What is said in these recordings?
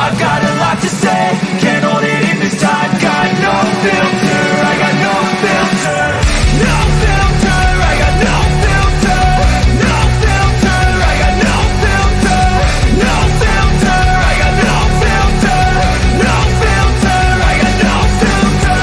I've got a lot to say, can't hold it in this time. Got no filter, I got no filter. No filter, I got no filter. No filter, I got no filter. No filter, I got no filter. No filter, I got no filter.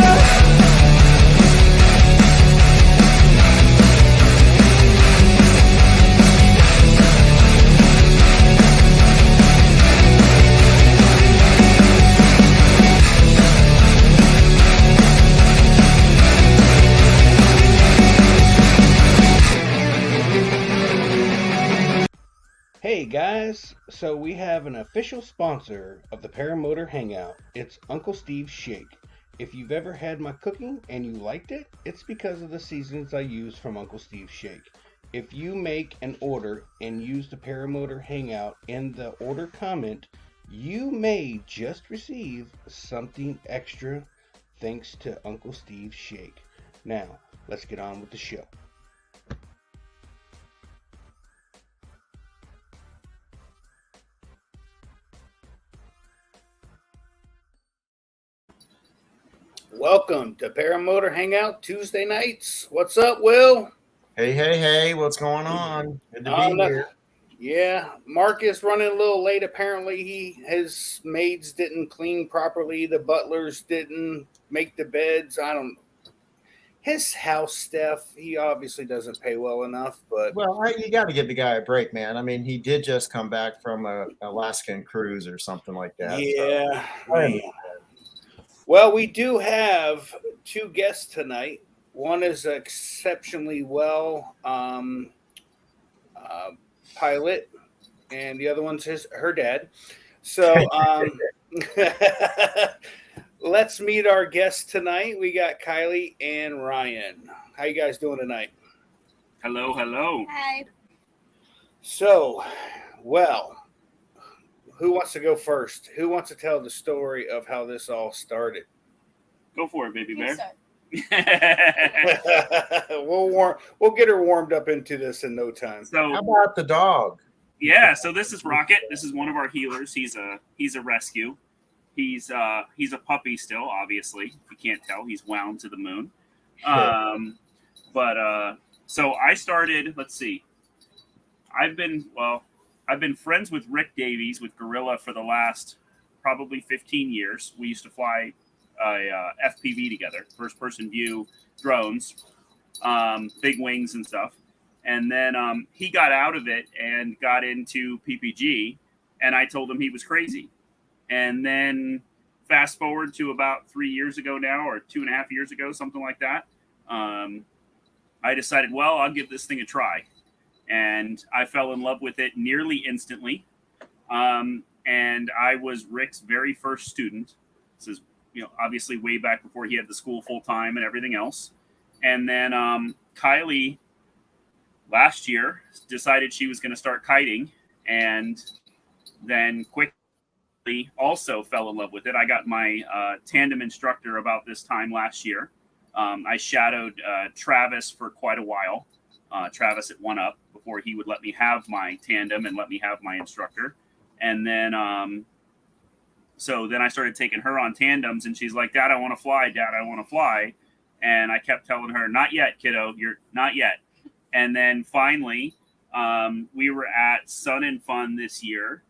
Hey guys, so we have an official sponsor of the Paramotor Hangout. It's Uncle Steve's Shake. If you've ever had my cooking and you liked it, it's because of the seasonings I use from Uncle Steve's Shake. If you make an order and use the Paramotor Hangout in the order comment, you may just receive something extra thanks to Uncle Steve's Shake. Now, let's get on with the show. Welcome to Paramotor Hangout Tuesday nights. What's up, Will? Hey, what's going on? Good to be here. Yeah, Mark is running a little late. Apparently, his maids didn't clean properly. The butlers didn't make the beds. I don't know. His house stuff, he obviously doesn't pay well enough. But Well, you got to give the guy a break, man. I mean, he did just come back from a Alaskan cruise or something like that. yeah, So, man. Well, we do have two guests tonight. One is exceptionally well pilot, and the other one's her dad. So let's meet our guests tonight. We got Kiley and Ryan. How you guys doing tonight? Hello. Hi. So, well, who wants to go first? Who wants to tell the story of how this all started? Go for it, baby bear. We'll get her warmed up into this in no time. how So about the dog? yeah, so this is Rocket. This is one of our healers. He's a rescue. He's a puppy still, obviously. If you can't tell, he's wound to the moon. So I started, let's see. I've been friends with Rick Davies with Gorilla for the last probably 15 years. We used to fly FPV together, first person view drones, big wings and stuff. And then he got out of it and got into PPG, and I told him he was crazy. And then fast forward to about 3 years ago now, or 2.5 years ago, something like that. I decided, well, I'll give this thing a try. And I fell in love with it nearly instantly. And I was Rick's very first student. This is, obviously way back before he had the school full time and everything else. And then Kiley last year decided she was going to start kiting, and then quickly also fell in love with it. I got my tandem instructor about this time last year. I shadowed Travis for quite a while. Travis at One Up, before he would let me have my tandem and let me have my instructor. And then so then I started taking her on tandems, and she's like, Dad, I want to fly. Dad, I want to fly. And I kept telling her, not yet, kiddo, you're not yet. And then finally, we were at Sun and Fun this year,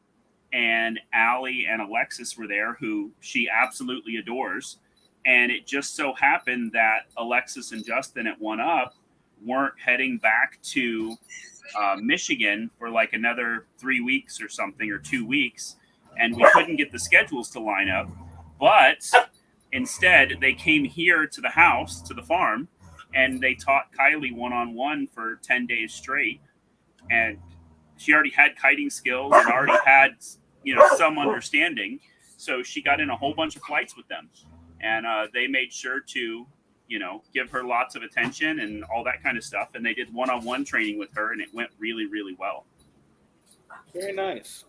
and Allie and Alexis were there, who she absolutely adores. And it just so happened that Alexis and Justin at One Up weren't heading back to Michigan for like another 3 weeks or something, or 2 weeks. And we couldn't get the schedules to line up. But instead, they came here to the house, to the farm, and they taught Kiley one-on-one for 10 days straight. And she already had kiting skills and already had, some understanding. So she got in a whole bunch of flights with them. And they made sure to, give her lots of attention and all that kind of stuff. And they did one-on-one training with her, and it went really, really well. Very nice.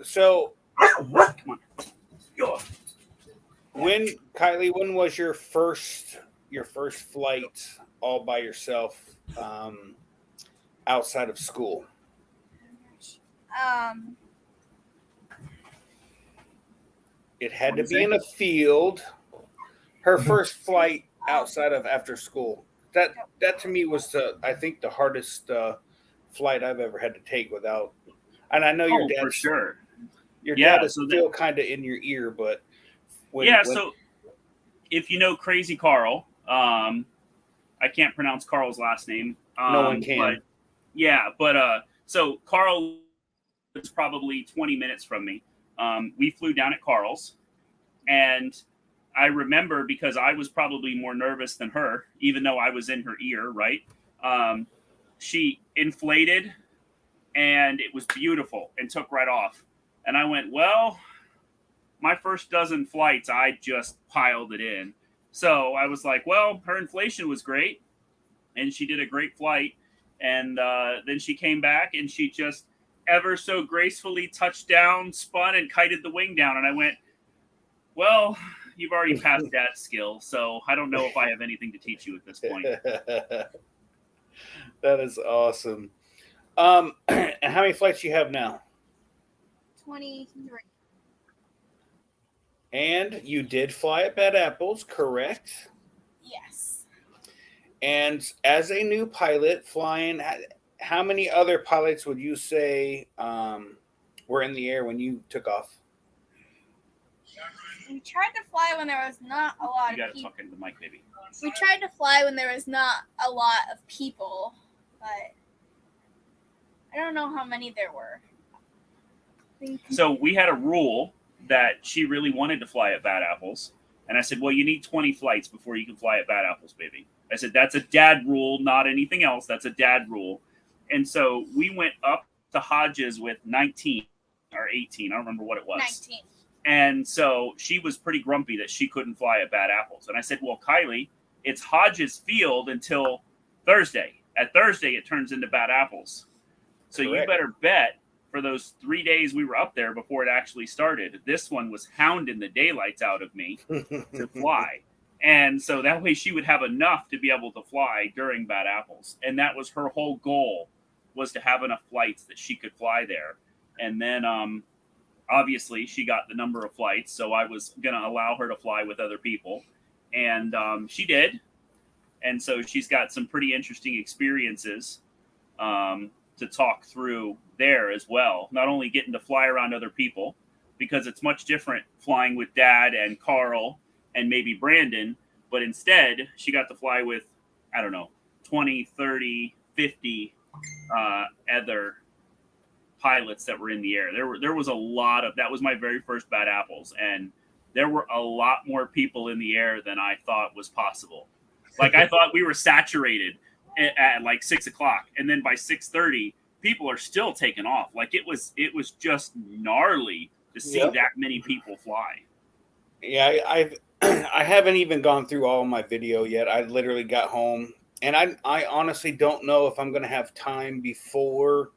So, Kiley, when was your first flight all by yourself outside of school? It had to What'd be you in a field. Her first flight outside of after school. That to me was I think the hardest flight I've ever had to take without. And I know your Oh, for dad's sure. your Yeah. dad is So that. still kind of in your ear, but Yeah. when So if you know Crazy Carl, I can't pronounce Carl's last name. no one But can. yeah, but so Carl was probably 20 minutes from me. We flew down at Carl's, and I remember because I was probably more nervous than her, even though I was in her ear, right? She inflated, and it was beautiful, and took right off. And I went, well, my first dozen flights, I just piled it in. So I was like, well, her inflation was great, and she did a great flight. And then she came back, and she just ever so gracefully touched down, spun, and kited the wing down. And I went, well, you've already passed that skill, so I don't know if I have anything to teach you at this point. That is awesome. And how many flights you have now? 23. And you did fly at Bad Apples, correct? Yes. And as a new pilot flying, how many other pilots would you say were in the air when you took off? We tried to fly when there was not a lot You of got to people. talk into the mic, baby. We tried to fly when there was not a lot of people, but I don't know how many there were. So we had a rule that she really wanted to fly at Bad Apples. And I said, well, you need 20 flights before you can fly at Bad Apples, baby. I said, that's a dad rule, not anything else. That's a dad rule. And so we went up to Hodges with 19 or 18. I don't remember what it was. 19. And so she was pretty grumpy that she couldn't fly at Bad Apples. And I said, well, Kiley, it's Hodges Field until Thursday. At Thursday, it turns into Bad Apples. So Correct. you better bet for those 3 days we were up there before it actually started, this one was hounding the daylights out of me to fly. And so that way she would have enough to be able to fly during Bad Apples. And that was her whole goal, was to have enough flights that she could fly there. And then obviously she got the number of flights, so I was going to allow her to fly with other people. And she did. And so she's got some pretty interesting experiences to talk through there as well. Not only getting to fly around other people, because it's much different flying with Dad and Carl and maybe Brandon, but instead she got to fly with, I don't know, 20, 30, 50 other pilots that were in the air. There was a lot of, that was my very first Bad Apples, and there were a lot more people in the air than I thought was possible. Like I thought we were saturated at like 6 o'clock, and then by 6:30, people are still taking off. Like it was just gnarly to see that many people fly. Yeah, I haven't even gone through all my video yet. I literally got home, and I honestly don't know if I'm going to have time before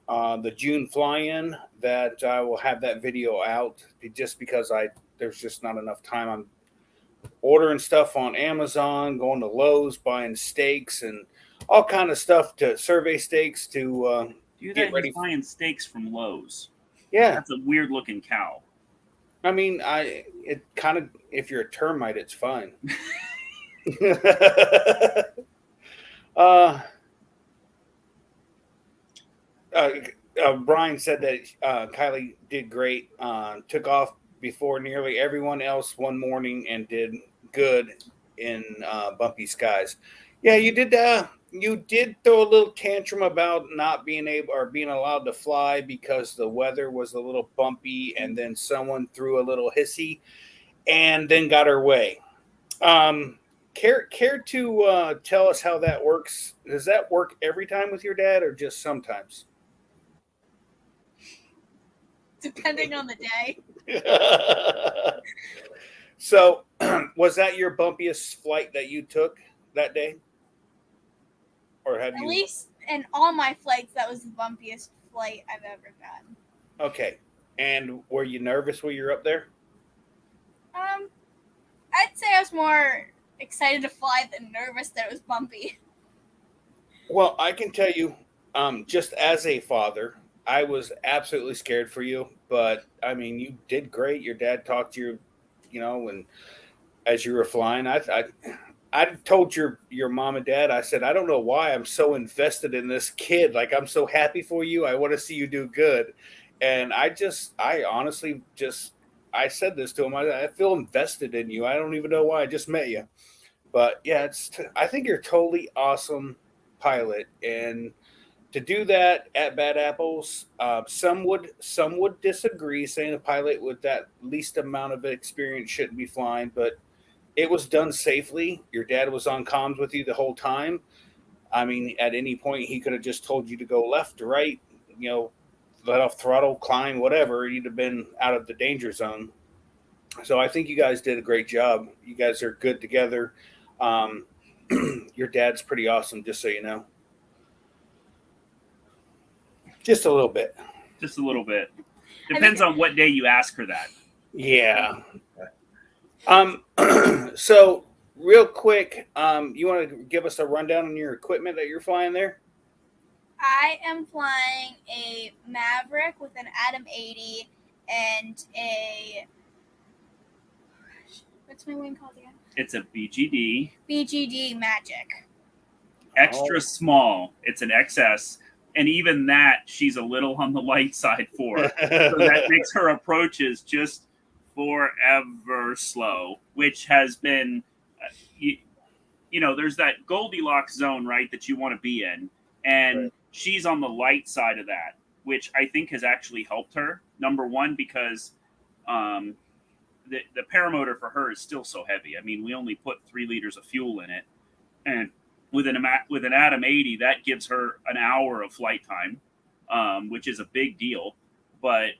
the June fly-in that I will have that video out, just because there's just not enough time. I'm ordering stuff on Amazon, going to Lowe's, buying steaks and all kind of stuff, to survey steaks to get ready. Buying steaks from Lowe's. Yeah, That's a weird looking cow. I mean, it kind of, if you're a termite, it's fine. Brian said that Kiley did great. Took off before nearly everyone else one morning and did good in bumpy skies. Yeah, you did. You did throw a little tantrum about not being able or being allowed to fly because the weather was a little bumpy, and then someone threw a little hissy, and then got her way. Care to tell us how that works? Does that work every time with your dad, or just sometimes? Depending on the day. So, was that your bumpiest flight that you took that day? Or have At you? least in all my flights, that was the bumpiest flight I've ever gotten. Okay. And were you nervous when you're up there? I'd say I was more excited to fly than nervous that it was bumpy. Well, I can tell you, just as a father, I was absolutely scared for you, but I mean, you did great. Your dad talked to you, and as you were flying, I told your mom and dad, I said, I don't know why I'm so invested in this kid. Like I'm so happy for you. I want to see you do good. And I honestly just, I said this to him. I feel invested in you. I don't even know why. I just met you. But yeah, I think you're a totally awesome pilot. And to do that at Bad Apples, some would disagree, saying a pilot with that least amount of experience shouldn't be flying, but it was done safely. Your dad was on comms with you the whole time. I mean, at any point he could have just told you to go left or right, let off throttle, climb, whatever. You'd have been out of the danger zone. So I think you guys did a great job. You guys are good together. Um, your dad's pretty awesome, just so you know. Just a little bit. Just a little bit. Depends on what day you ask her that. Yeah. So real quick, you want to give us a rundown on your equipment that you're flying there? I am flying a Maverick with an Atom 80 and what's my wing called again? It's a BGD. BGD Magic. Extra small. It's an XS. And even that, she's a little on the light side for. So that makes her approaches just forever slow, which has been, there's that Goldilocks zone, right, that you want to be in. And right. She's on the light side of that, which I think has actually helped her. Number one, because the paramotor for her is still so heavy. I mean, we only put 3 liters of fuel in it. And with an Atom 80, that gives her an hour of flight time, which is a big deal. But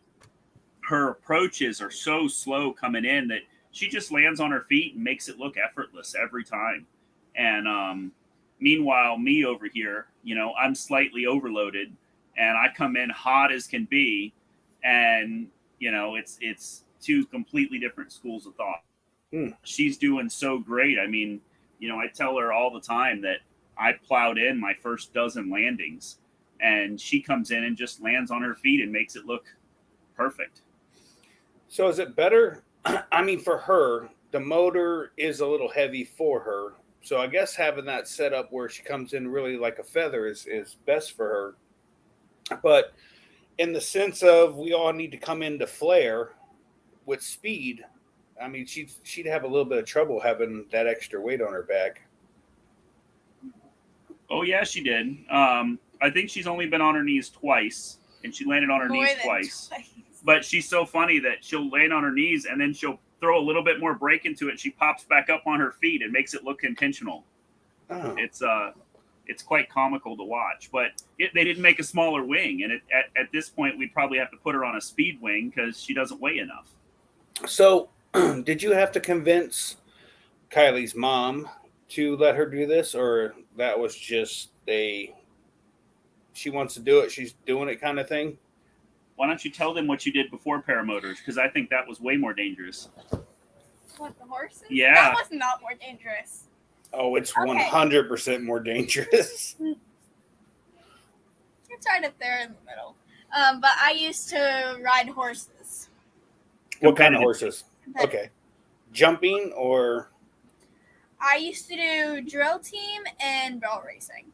her approaches are so slow coming in that she just lands on her feet and makes it look effortless every time. And meanwhile, me over here, I'm slightly overloaded, and I come in hot as can be, and it's 2 completely different schools of thought. She's doing so great. I mean, I tell her all the time that I plowed in my first dozen landings, and she comes in and just lands on her feet and makes it look perfect. So is it better? I mean, for her, the motor is a little heavy for her. So I guess having that set up where she comes in really like a feather is best for her. But in the sense of we all need to come into flare with speed, I mean, she'd have a little bit of trouble having that extra weight on her back. Oh, yeah, she did. I think she's only been on her knees twice, and she landed on her knees twice. But she's so funny that she'll land on her knees, and then she'll throw a little bit more brake into it. She pops back up on her feet and makes it look intentional. Oh. It's quite comical to watch. But they didn't make a smaller wing, and at this point, we'd probably have to put her on a speed wing because she doesn't weigh enough. So did you have to convince Kiley's mom to let her do this, or that was just she wants to do it, she's doing it kind of thing? Why don't you tell them what you did before paramotors? Because I think that was way more dangerous. What, the horses? Yeah. That was not more dangerous. Oh, it's 100% more dangerous. It's right up there in the middle. But I used to ride horses. What kind of horses? Okay. Jumping or? I used to do drill team and barrel racing.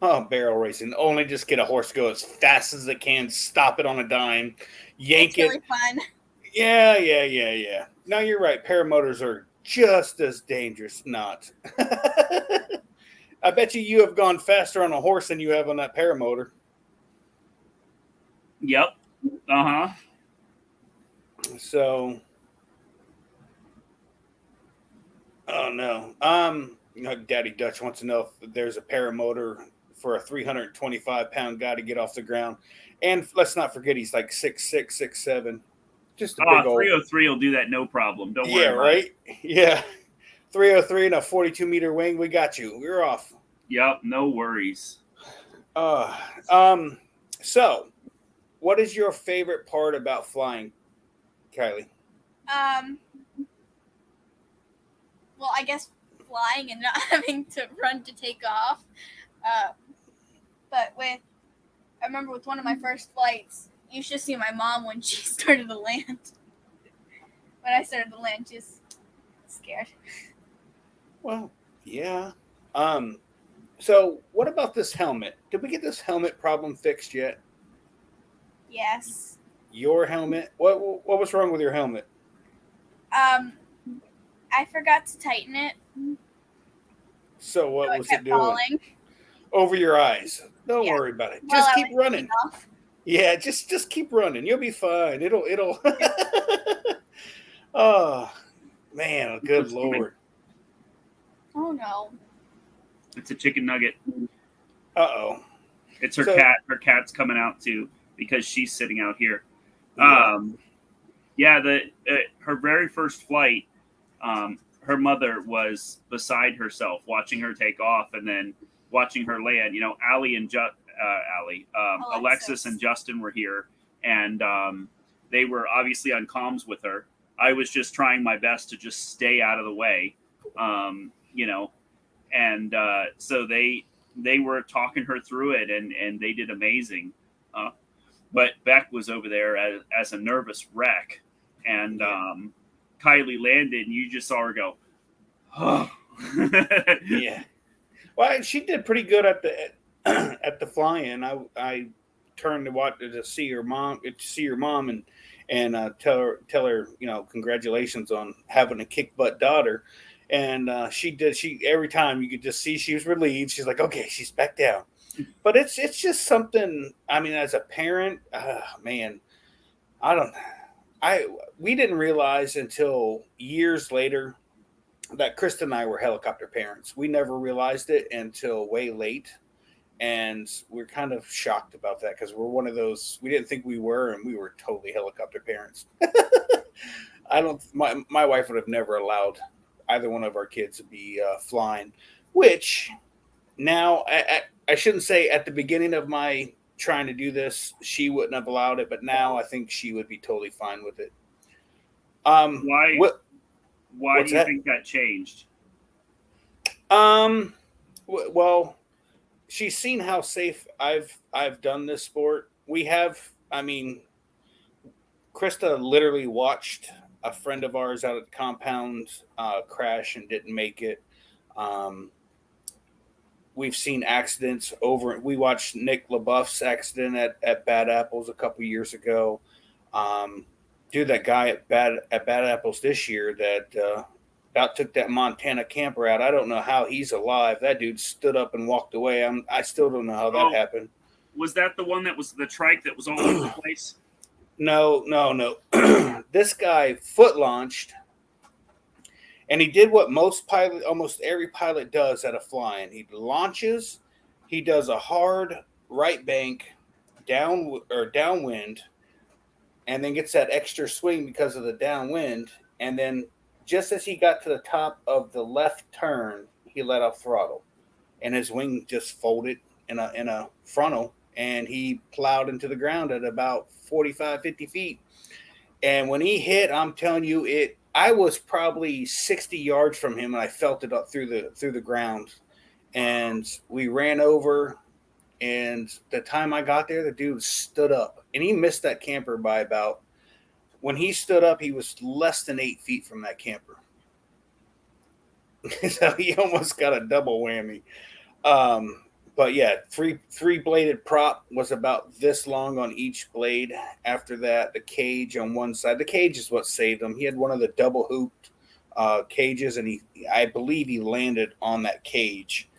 Oh, barrel racing. Only just get a horse to go as fast as it can, stop it on a dime, yank it. It's really fun. Yeah. No, you're right. Paramotors are just as dangerous. Not. I bet you have gone faster on a horse than you have on that paramotor. Yep. Uh-huh. So, oh no. Daddy Dutch wants to know if there's a paramotor for a 325-pound guy to get off the ground. And let's not forget he's like 6'6", 6'7". Just a big old 303 will do that no problem. Don't worry. Yeah, right? Yeah. 303 and a 42-meter wing. We got you. We're off. Yep, no worries. So, what is your favorite part about flying, Kiley? Well, I guess flying and not having to run to take off. But with I remember with one of my first flights, you should see my mom when she started to land. When I started to land, she was scared. Well, yeah. So what about this helmet? Did we get this helmet problem fixed yet? Yes. Your helmet? What was wrong with your helmet? I forgot to tighten it. So what So was kept it doing? falling. Over your eyes. Don't Yeah. worry about it. While Just I keep was running. taking off. Yeah, just keep running. You'll be fine. It'll Oh man, good What's coming? Lord. Oh no. It's a chicken nugget. Uh-oh. It's her So- cat. Her cat's coming out too because she's sitting out here. Yeah. Her very first flight, her mother was beside herself, watching her take off and then watching her land. You know, Alexis and Justin were here, and they were obviously on comms with her. I was just trying my best to just stay out of the way, you know, and so they were talking her through it, and they did amazing. But Beck was over there as a nervous wreck, and Kiley landed, and you just saw her go, oh. Yeah. Well, she did pretty good at the at the fly-in. I turned to see your mom, and tell her, you know, congratulations on having a kick butt daughter. And she every time you could just see she was relieved. She's like, okay, she's back down. But it's just something. I mean, as a parent, man, we didn't realize until years later that Krista and I were helicopter parents. We never realized it until way late. And we're kind of shocked about that because we're one of those, we didn't think we were, and we were totally helicopter parents. My wife would have never allowed either one of our kids to be flying, which now I shouldn't say at the beginning of my trying to do this, she wouldn't have allowed it, but now I think she would be totally fine with it. Why What's do you that? think that changed? Well, she's seen how safe I've done this sport. We have, I mean, Krista literally watched a friend of ours out at the compound crash and didn't make it. We've seen accidents over. We watched Nick LaBeouf's accident at Bad Apples a couple years ago. That guy at Bad Apples this year that about took that Montana camper out. I don't know how he's alive. That dude stood up and walked away. I still don't know how that happened. Was that the one that was the trike that was all over the place? No. This guy foot launched, and he did what almost every pilot does at a fly-in. He launches, he does a hard right bank downwind, and then gets that extra swing because of the downwind. And then just as he got to the top of the left turn, he let off throttle, and his wing just folded in a frontal, and he plowed into the ground at about 45, 50 feet. And when he hit, I'm telling you, I was probably 60 yards from him, and I felt it up through the ground. And we ran over, and the time I got there, the dude stood up, and he missed that camper by about. When he stood up, he was less than 8 feet from that camper. So he almost got a double whammy. But yeah, three-bladed prop was about this long on each blade. After that, the cage on one side. The cage is what saved him. He had one of the double hooped cages, and I believe he landed on that cage,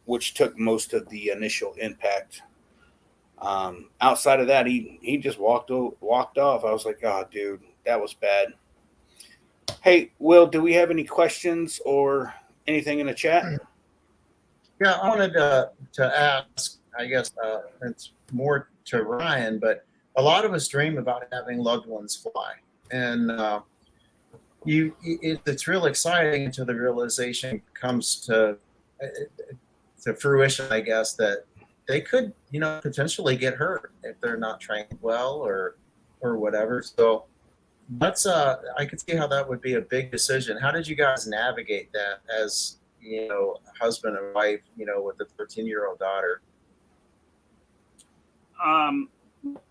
which took most of the initial impact. Outside of that, he just walked off. I was like, oh, dude, that was bad. Hey, Will, do we have any questions or anything in the chat? Yeah, I wanted to ask, I guess it's more to Ryan, but a lot of us dream about having loved ones fly. And it's real exciting until the realization comes to fruition, I guess, that they could, potentially get hurt if they're not trained well or whatever. So I could see how that would be a big decision. How did you guys navigate that as, husband and wife, with a 13-year-old daughter?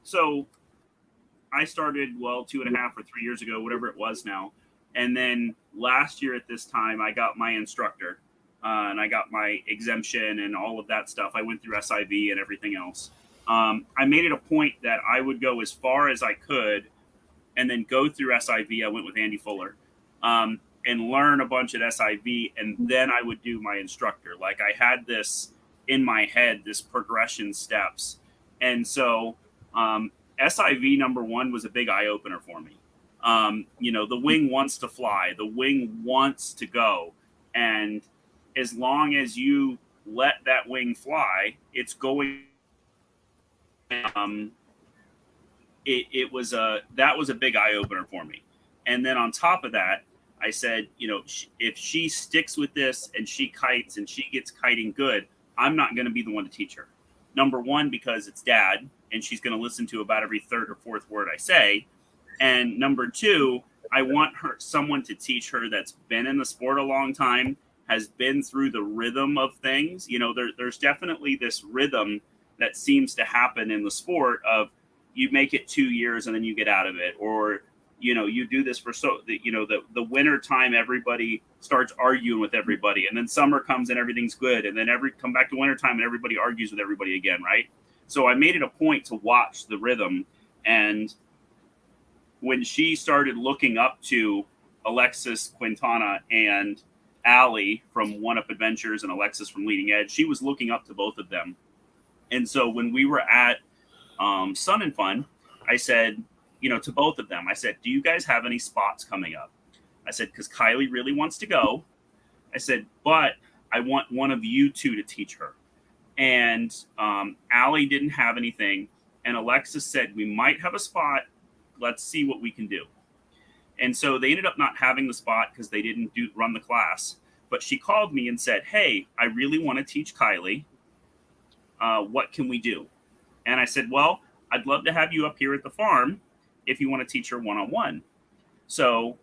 So I started 2.5 or 3 years ago, whatever it was now, and then last year at this time I got my instructor, and I got my exemption and all of that stuff. I went through SIV and everything else. I made it a point that I would go as far as I could, and then go through SIV. I went with Andy Fuller, and learn a bunch at SIV, and then I would do my instructor. Like I had this in my head, this progression steps, and so. SIV number one was a big eye opener for me. The wing wants to fly, the wing wants to go. And as long as you let that wing fly, it's going. Um, that was a big eye opener for me. And then on top of that, I said, if she sticks with this and she kites and she gets kiting good, I'm not going to be the one to teach her. Number one, because it's dad, and she's going to listen to about every third or fourth word I say. And number two, I want someone to teach her that's been in the sport a long time, has been through the rhythm of things. There's definitely this rhythm that seems to happen in the sport of you make it 2 years and then you get out of it, or you do this for the winter time, everybody starts arguing with everybody, and then summer comes and everything's good, and then come back to winter time and everybody argues with everybody again, right? So I made it a point to watch the rhythm. And when she started looking up to Alexis Quintana and Allie from One Up Adventures and Alexis from Leading Edge, she was looking up to both of them. And so when we were at Sun and Fun, I said, to both of them, I said, do you guys have any spots coming up? I said, because Kiley really wants to go. I said, but I want one of you two to teach her. And Allie didn't have anything. And Alexis said, we might have a spot. Let's see what we can do. And so they ended up not having the spot because they didn't run the class. But she called me and said, hey, I really want to teach Kiley. What can we do? And I said, well, I'd love to have you up here at the farm if you want to teach her one-on-one. So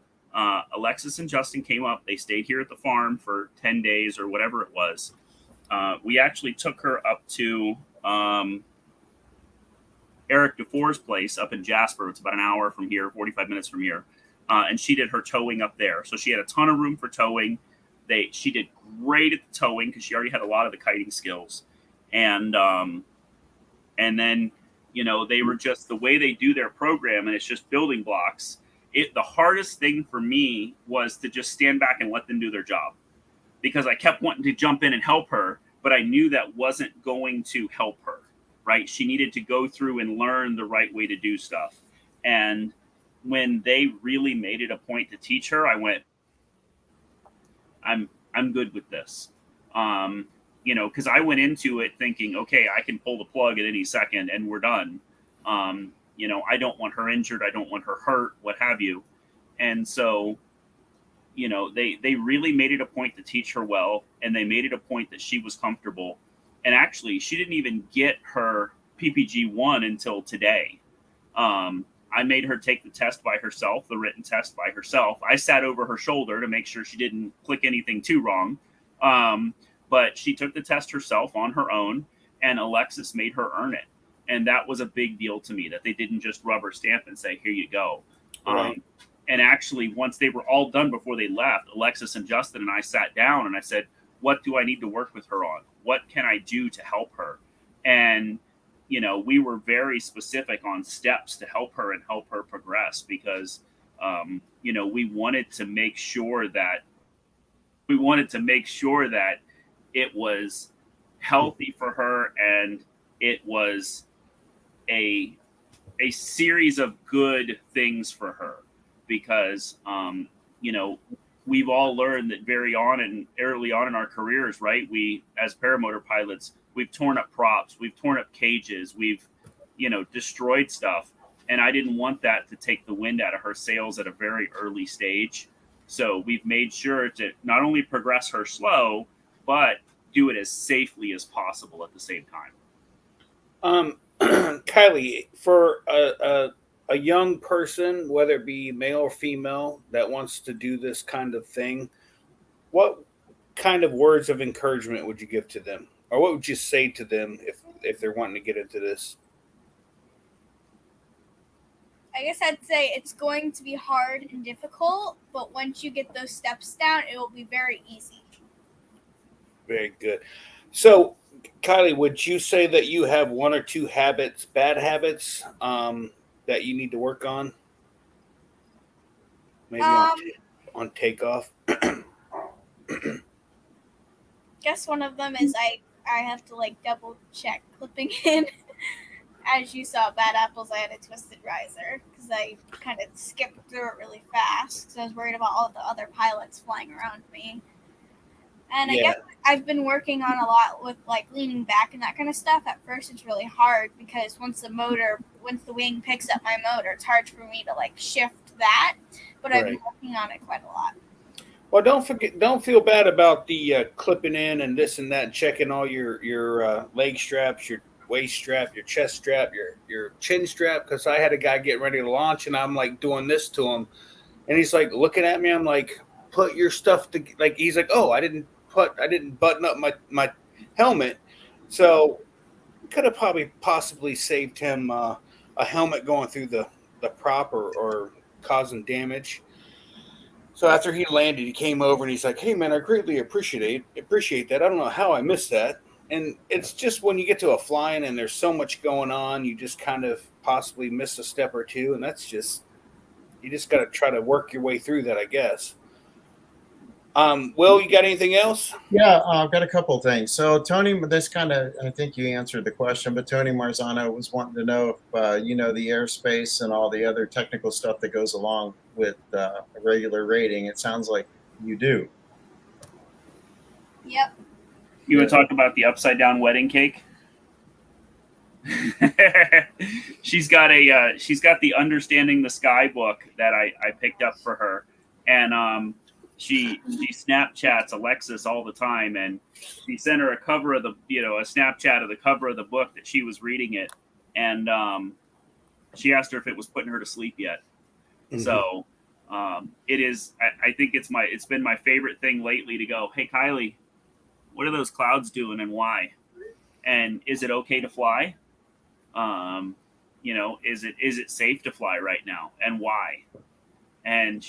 Alexis and Justin came up. They stayed here at the farm for 10 days or whatever it was. We actually took her up to Eric DeFore's place up in Jasper. It's about an hour from here, 45 minutes from here. And she did her towing up there. So she had a ton of room for towing. She did great at the towing because she already had a lot of the kiting skills. And then, they were just the way they do their program, and it's just building blocks. The hardest thing for me was to just stand back and let them do their job, because I kept wanting to jump in and help her, but I knew that wasn't going to help her, right? She needed to go through and learn the right way to do stuff. And when they really made it a point to teach her, I went, I'm good with this. Because I went into it thinking, okay, I can pull the plug at any second and we're done. I don't want her injured. I don't want her hurt, what have you. And so, they really made it a point to teach her well, and they made it a point that she was comfortable. And actually, she didn't even get her PPG 1 until today. I made her take the test by herself, the written test by herself. I sat over her shoulder to make sure she didn't click anything too wrong. But she took the test herself on her own, and Alexis made her earn it. And that was a big deal to me, that they didn't just rubber stamp and say, here you go. Right. And actually, once they were all done before they left, Alexis and Justin and I sat down and I said, what do I need to work with her on? What can I do to help her? And, we were very specific on steps to help her and help her progress, because, we wanted to make sure that it was healthy for her, and it was a series of good things for her, because we've all learned that early on in our careers, right? We, as paramotor pilots, we've torn up props, we've torn up cages, we've destroyed stuff, and I didn't want that to take the wind out of her sails at a very early stage. So we've made sure to not only progress her slow, but do it as safely as possible at the same time. Kiley, for a young person, whether it be male or female, that wants to do this kind of thing, what kind of words of encouragement would you give to them? Or what would you say to them if they're wanting to get into this? I guess I'd say it's going to be hard and difficult, but once you get those steps down, it will be very easy. Very good. So, Kylie, would you say that you have one or two habits, bad habits, that you need to work on? Maybe Um, on takeoff. guess one of them is I have to like double check clipping in. As you saw, Bad Apples, I had a twisted riser because I kind of skipped through it really fast because I was worried about all the other pilots flying around me. And I Yeah. guess I've been working on a lot with like leaning back and that kind of stuff. At first, it's really hard because once the wing picks up my motor, it's hard for me to like shift that. But I've been Right. working on it quite a lot. Well, don't feel bad about the clipping in and this and that, checking all your leg straps, your waist strap, your chest strap, your chin strap. Because I had a guy getting ready to launch, and I'm like doing this to him, and he's like looking at me. I'm like, put your stuff to like. He's like, oh, I didn't button up my helmet, so could have probably possibly saved him a helmet going through the prop or causing damage. So after he landed, he came over and he's like, "Hey man, I greatly appreciate that. I don't know how I missed that." And it's just when you get to a flying and there's so much going on, you just kind of possibly miss a step or two, and that's just you just got to try to work your way through that, I guess. Will, you got anything else? Yeah, I've got a couple things. So Tony, this kind of, I think you answered the question, but Tony Marzano was wanting to know if you know the airspace and all the other technical stuff that goes along with a regular rating. It sounds like you do. Yep. You want to talk about the upside down wedding cake? she's got the Understanding the Sky book that I picked up for her, and she Snapchats Alexis all the time, and she sent her a cover of a Snapchat of the cover of the book that she was reading it, and she asked her if it was putting her to sleep yet. Mm-hmm. So it is. I think it's been my favorite thing lately to go, hey Kylie, what are those clouds doing and why? And is it okay to fly? Is it safe to fly right now and why? And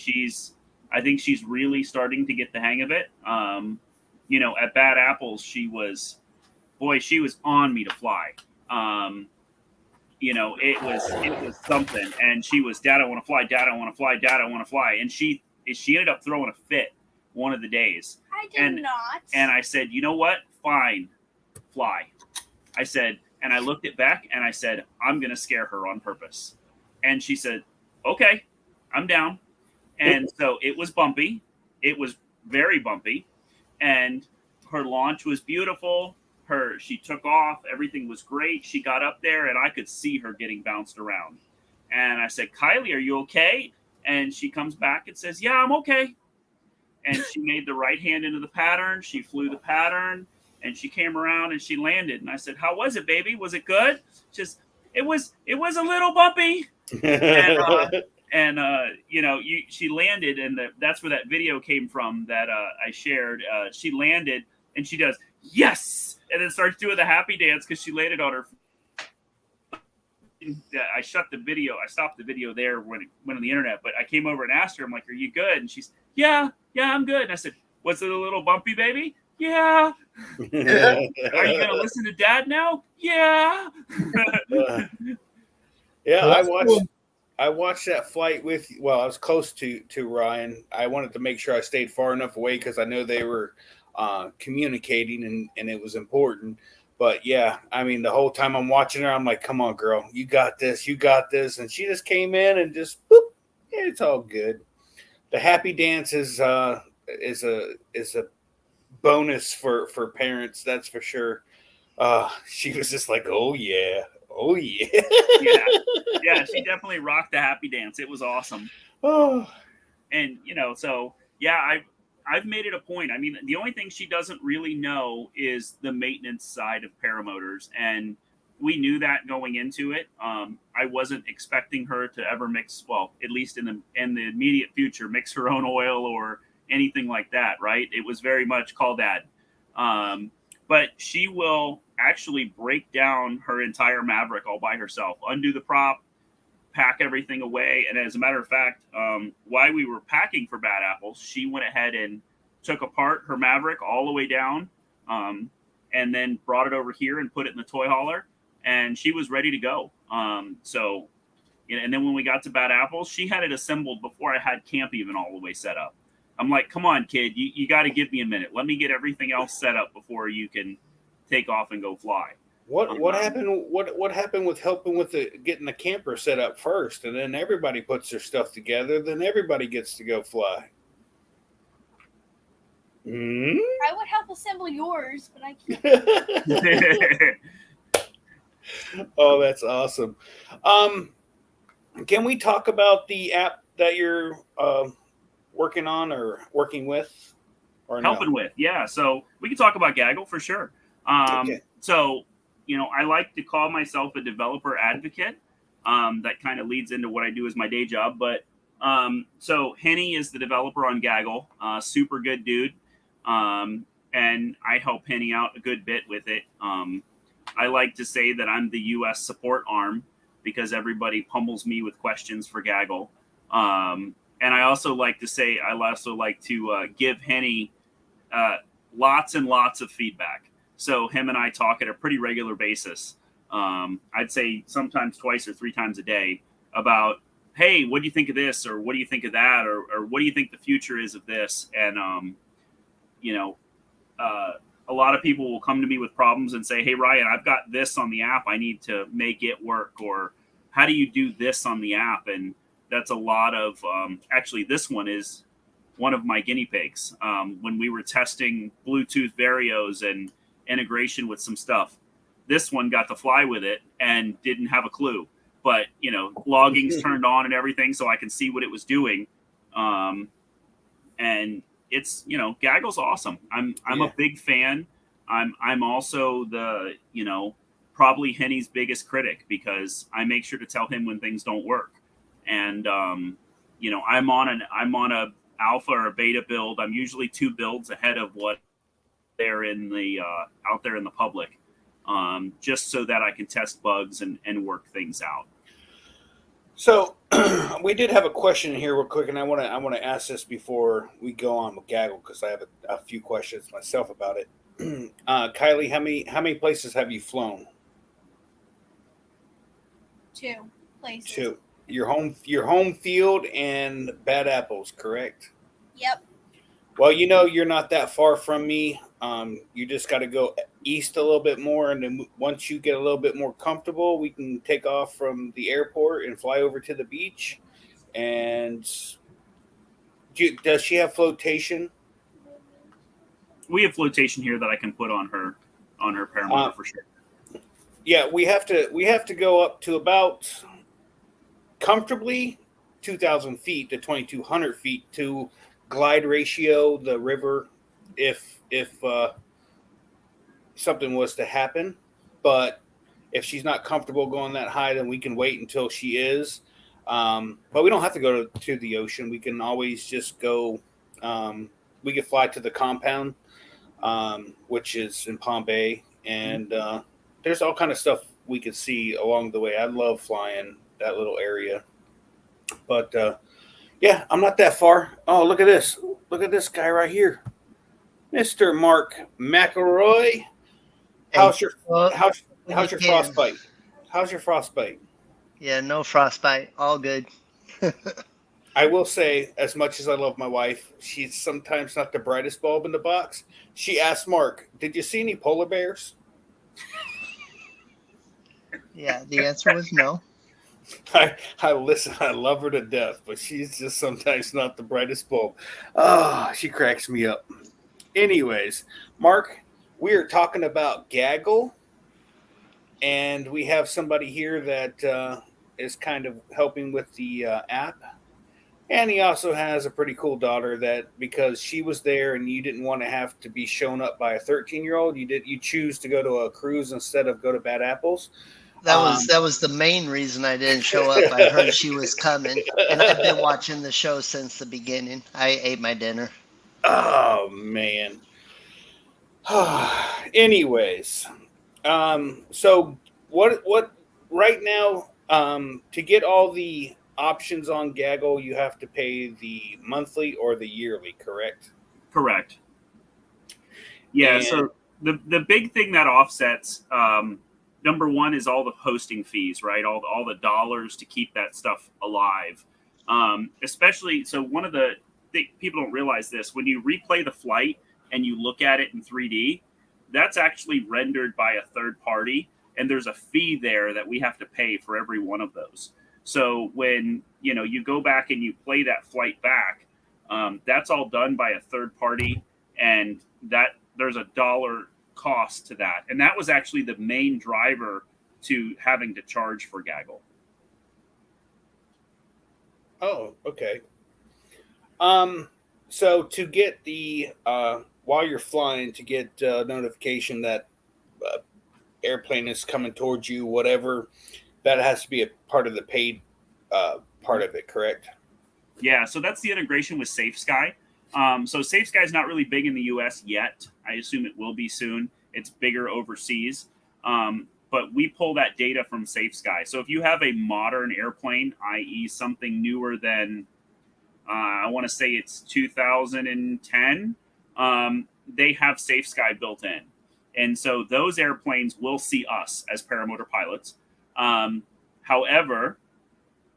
I think she's really starting to get the hang of it. At Bad Apples, she was on me to fly. It was something, and she was, Dad, I want to fly, Dad, I want to fly, Dad, I want to fly. And she ended up throwing a fit one of the days. I did not. And I said, you know what? Fine, fly. I said, and I looked at Beck and I said, I'm going to scare her on purpose. And she said, okay, I'm down. And so it was bumpy. It was very bumpy. And her launch was beautiful. She took off. Everything was great. She got up there and I could see her getting bounced around. And I said, Kylie, are you okay? And she comes back and says, yeah, I'm okay. And she made the right hand into the pattern. She flew the pattern. And she came around and she landed. And I said, how was it, baby? Was it good? It was a little bumpy. She landed, and that's where that video came from that I shared. She landed, and she does, yes! And then starts doing the happy dance because she landed on her. I shut the video. I stopped the video there when it went on the internet. But I came over and asked her, I'm like, are you good? And she's, yeah, I'm good. And I said, was it a little bumpy, baby? Yeah. Are you going to listen to Dad now? Yeah. Yeah, I watched that flight with. Well, I was close to Ryan. I wanted to make sure I stayed far enough away because I know they were communicating and it was important. But yeah, I mean, the whole time I'm watching her, I'm like, "Come on, girl, you got this, you got this." And she just came in and just, boop, yeah, it's all good. The happy dance is a bonus for parents, that's for sure. She was just like, "Oh yeah." Oh yeah. yeah, she definitely rocked the happy dance. It was awesome. Oh. And so yeah, I've made it a point. I mean, the only thing she doesn't really know is the maintenance side of paramotors, and we knew that going into it. I wasn't expecting her to ever mix, well, at least in the immediate future, mix her own oil or anything like that, right? It was very much call Dad. But she will actually break down her entire Maverick all by herself, undo the prop, pack everything away. And as a matter of fact, while we were packing for Bad Apples, she went ahead and took apart her Maverick all the way down, and then brought it over here and put it in the toy hauler, and she was ready to go. So, and then when we got to Bad Apples, she had it assembled before I had camp even all the way set up. I'm like, come on, kid, you got to give me a minute. Let me get everything else set up before you can take off and go fly. What happened? What happened with helping with getting the camper set up first, and then everybody puts their stuff together, then everybody gets to go fly? I would help assemble yours, but I can't. Oh, that's awesome. Can we talk about the app that you're working on or working with, or helping with? Yeah, so we can talk about Gaggle for sure. Okay. So, I like to call myself a developer advocate. That kind of leads into what I do as my day job. But so Henny is the developer on Gaggle, super good dude. And I help Henny out a good bit with it. I like to say that I'm the U.S. support arm because everybody pummels me with questions for Gaggle. And I also like to say, I also like to give Henny lots and lots of feedback. So him and I talk at a pretty regular basis. I'd say sometimes twice or three times a day about, hey, what do you think of this? Or what do you think of that? Or what do you think the future is of this? And, a lot of people will come to me with problems and say, hey, Ryan, I've got this on the app. I need to make it work. Or how do you do this on the app? And that's a lot of, actually, this one is one of my guinea pigs. When we were testing Bluetooth Varios and integration with some stuff, this one got to fly with it and didn't have a clue. But, logging's turned on and everything so I can see what it was doing. And it's, Gaggle's awesome. I'm a big fan. I'm also the, probably Henny's biggest critic because I make sure to tell him when things don't work. And, I'm on a alpha or a beta build. I'm usually 2 builds ahead of what they're in the, out there in the public, just so that I can test bugs and work things out. So we did have a question here real quick, and I want to ask this before we go on with Gaggle because I have a few questions myself about it. Kiley, how many places have you flown? 2 places. 2. Your home field and Bad Apples, correct? Yep. Well, you're not that far from me. You just got to go east a little bit more, and then once you get a little bit more comfortable, we can take off from the airport and fly over to the beach. And does she have flotation? We have flotation here that I can put on her Paramotor for sure. Yeah, we have to go up to about comfortably 2,000 feet to 2,200 feet to glide ratio the river if something was to happen. But if she's not comfortable going that high, then we can wait until she is. But we don't have to go to the ocean. We can always just go. We can fly to the compound, which is in Palm Bay, and there's all kind of stuff we could see along the way. I love flying that little area. But yeah, I'm not that far. Oh, look at this! Look at this guy right here, Mr. Mark McElroy. How's your frostbite? How's your frostbite? Yeah, no frostbite. All good. I will say, as much as I love my wife, she's sometimes not the brightest bulb in the box. She asked Mark, "Did you see any polar bears?" Yeah, the answer was no. I listen. I love her to death, but she's just sometimes not the brightest bulb. Oh, she cracks me up. Anyways, Mark, we are talking about Gaggle, and we have somebody here that is kind of helping with the app. And he also has a pretty cool daughter that, because she was there and you didn't want to have to be shown up by a 13-year-old, you choose to go to a cruise instead of go to Bad Apples. That was the main reason I didn't show up. I heard she was coming, and I've been watching the show since the beginning. I ate my dinner. Oh man. Anyways, so what right now To get all the options on Gaggle, you have to pay the monthly or the yearly, correct? Correct. Yeah. And So the big thing that offsets, number one is all the hosting fees, right? All the dollars to keep that stuff alive. Especially, so one of the people don't realize this, when you replay the flight and you look at it in 3D, that's actually rendered by a third party, and there's a fee there that we have to pay for every one of those. So when you go back and you play that flight back, that's all done by a third party, and that there's a dollar cost to that, and that was actually the main driver to having to charge for Gaggle. oh, okay. So to get the while you're flying, to get notification that uh, airplane is coming towards you, whatever, that has to be a part of the paid part of it, correct? Yeah, so that's the integration with SafeSky. So SafeSky is not really big in the U.S. yet. I assume it will be soon. It's bigger overseas. But we pull that data from SafeSky. So if you have a modern airplane, i.e., something newer than I want to say it's 2010, they have SafeSky built in, and so those airplanes will see us as paramotor pilots. However,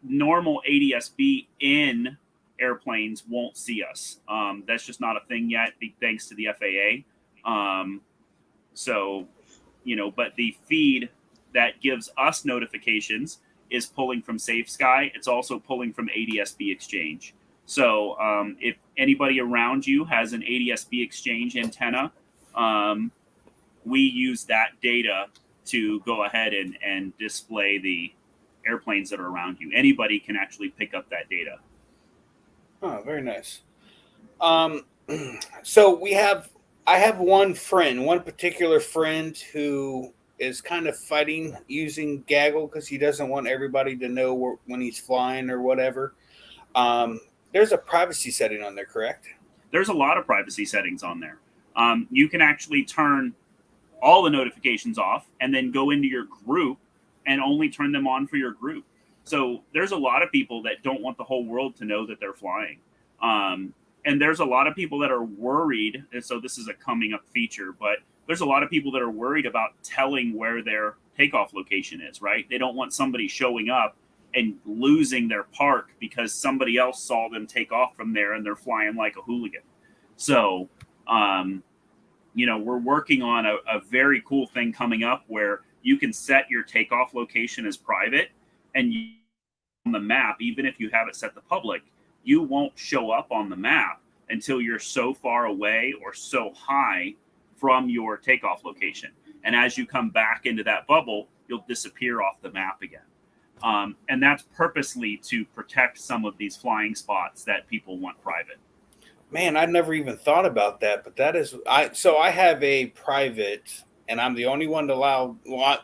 normal ADSB in airplanes won't see us. That's just not a thing yet, thanks to the FAA. So, but the feed that gives us notifications is pulling from SafeSky. It's also pulling from ADSB Exchange. So, if anybody around you has an ADSB Exchange antenna, we use that data to go ahead and display the airplanes that are around you. Anybody can actually pick up that data. Oh, very nice. Um, so I have one particular friend who is kind of fighting using Gaggle because he doesn't want everybody to know when he's flying or whatever. There's a privacy setting on there, correct? There's a lot of privacy settings on there. You can actually turn all the notifications off and then go into your group and only turn them on for your group. So there's a lot of people that don't want the whole world to know that they're flying. And there's a lot of people that are worried. And so this is a coming up feature, but there's a lot of people that are worried about telling where their takeoff location is, right? They don't want somebody showing up and losing their park because somebody else saw them take off from there and they're flying like a hooligan. So, we're working on a very cool thing coming up where you can set your takeoff location as private, and on the map, even if you have it set to public, you won't show up on the map until you're so far away or so high from your takeoff location. And as you come back into that bubble, you'll disappear off the map again. And that's purposely to protect some of these flying spots that people want private. Man, I've never even thought about that, but that is so I have a private, and I'm the only one to allow. Well,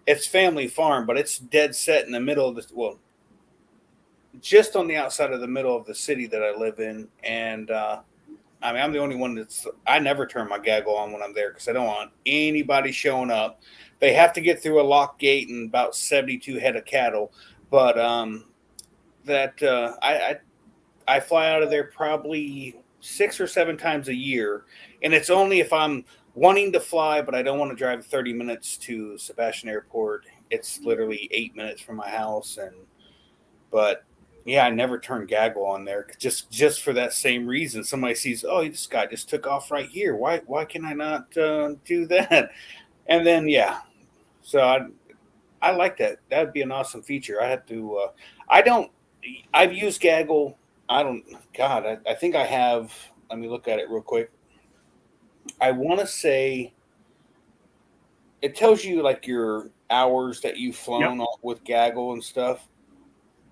it's family farm, but it's dead set in the middle of just on the outside of the middle of the city that I live in, and I'm the only one I never turn my Gaggle on when I'm there because I don't want anybody showing up. They have to get through a lock gate and about 72 head of cattle, but I fly out of there probably 6 or 7 times a year, and it's only if I'm wanting to fly, but I don't want to drive 30 minutes to Sebastian Airport. It's literally 8 minutes from my house, but yeah, I never turn Gaggle on there just for that same reason. Somebody sees, oh, this guy just took off right here. Why can I not do that? And then so I like that. That'd be an awesome feature. I have to. I've used Gaggle. I think I have. Let me look at it real quick. I want to say it tells you like your hours that you've flown with Gaggle and stuff.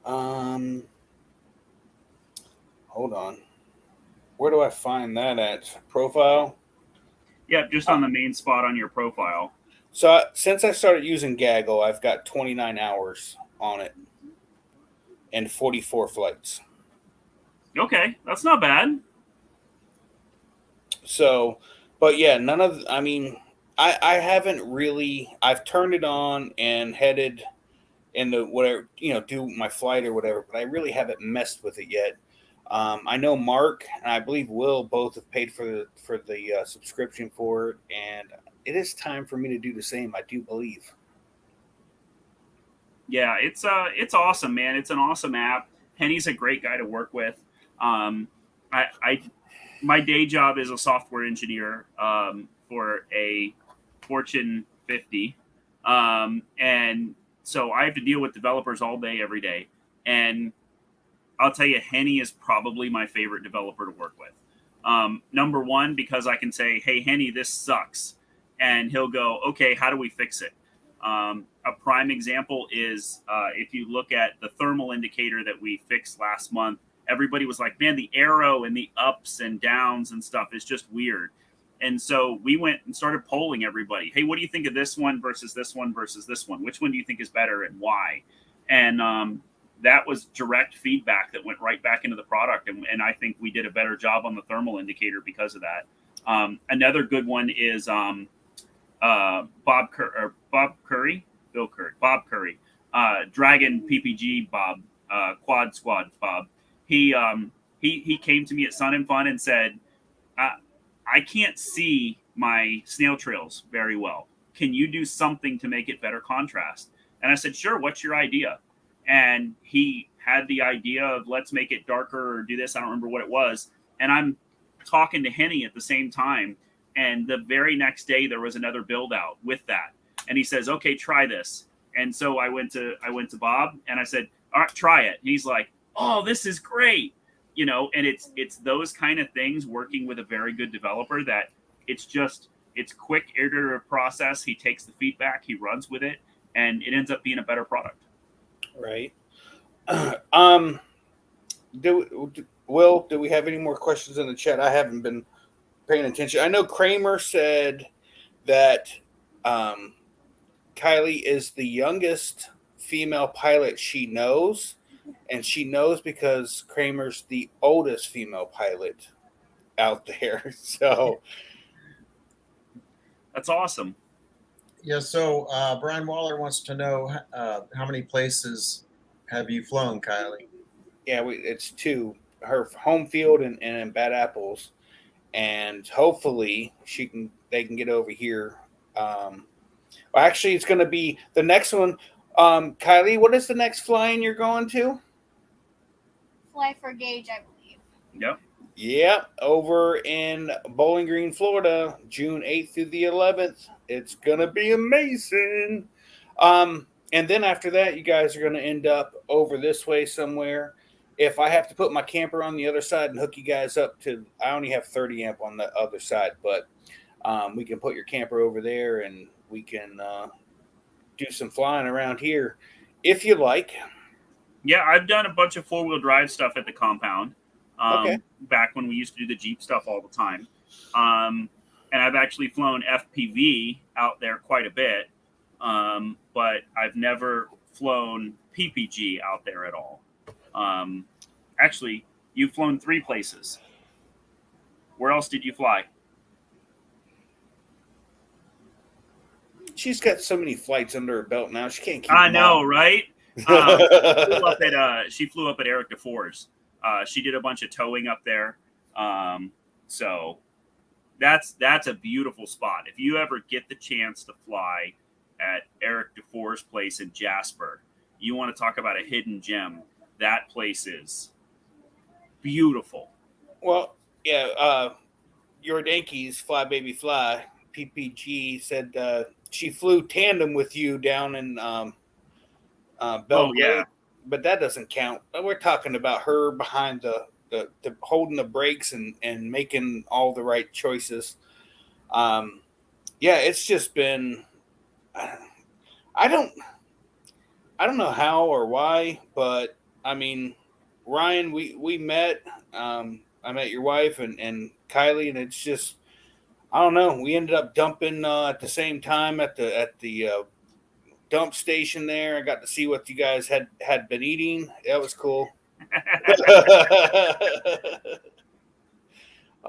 Hold on. Where do I find that at? Profile? Yeah, just on the main spot on your profile. So since I started using Gaggle, I've got 29 hours on it and 44 flights. Okay, that's not bad. So, but yeah, I haven't really, I've turned it on and headed in the whatever, do my flight or whatever. But I really haven't messed with it yet. I know Mark and I believe Will both have paid for the subscription for it, and it is time for me to do the same. I do believe. Yeah, it's awesome, man. It's an awesome app. Henny's a great guy to work with. I my day job is a software engineer for a Fortune 50, and so I have to deal with developers all day, every day. And I'll tell you, Henny is probably my favorite developer to work with. Number one, because I can say, "Hey, Henny, this sucks," and he'll go, "Okay, how do we fix it?" A prime example is if you look at the thermal indicator that we fixed last month. Everybody was like, "Man, the arrow and the ups and downs and stuff is just weird." And so we went and started polling everybody. Hey, what do you think of this one versus this one versus this one? Which one do you think is better and why? And that was direct feedback that went right back into the product. And I think we did a better job on the thermal indicator because of that. Another good one is Bob Curry, Dragon PPG Bob, Quad Squad Bob. He came to me at Sun and Fun and said, I can't see my snail trails very well. Can you do something to make it better contrast? And I said, sure. What's your idea? And he had the idea of let's make it darker or do this. I don't remember what it was. And I'm talking to Henny at the same time. And the very next day there was another build out with that. And he says, okay, try this. And so I went to Bob and I said, all right, try it. And he's like, oh, this is great. And it's those kind of things, working with a very good developer, that it's quick iterative process. He takes the feedback, he runs with it, and it ends up being a better product. Right. Do we have any more questions in the chat? I haven't been paying attention. I know Kramer said that Kiley is the youngest female pilot she knows, and she knows because Kramer's the oldest female pilot out there. So that's awesome. Yeah. So Brian Waller wants to know how many places have you flown, Kiley? Yeah, it's 2. Her home field and in Bad Apples, and hopefully they can get over here. Actually, it's going to be the next one. Kiley, what is the next flying you're going to? Fly for Gauge, I believe. Yep. Yeah, over in Bowling Green, Florida, June 8th through the 11th. It's going to be amazing. And then after that, you guys are going to end up over this way somewhere. If I have to put my camper on the other side and hook you guys up to, I only have 30 amp on the other side, but we can put your camper over there and we can do some flying around here if you like. Yeah, I've done a bunch of 4-wheel drive stuff at the compound. Okay. Back when we used to do the Jeep stuff all the time. And I've actually flown FPV out there quite a bit. But I've never flown PPG out there at all. Actually, you've flown 3 places. Where else did you fly? She's got so many flights under her belt now. She can't keep I them know, all. right? She flew up at Eric DeFore's. She did a bunch of towing up there. So that's a beautiful spot. If you ever get the chance to fly at Eric DeFore's place in Jasper, you want to talk about a hidden gem. That place is beautiful. Well, yeah, your Yankees, Fly Baby Fly, PPG said she flew tandem with you down in Belgrade. Oh, yeah. But that doesn't count. We're talking about her behind the holding the brakes and making all the right choices. Yeah, it's just been. I don't know how or why, but I mean, Ryan, we met. I met your wife and Kiley, and it's just, I don't know. We ended up dumping at the same time at the dump station there. I got to see what you guys had been eating. That was cool. I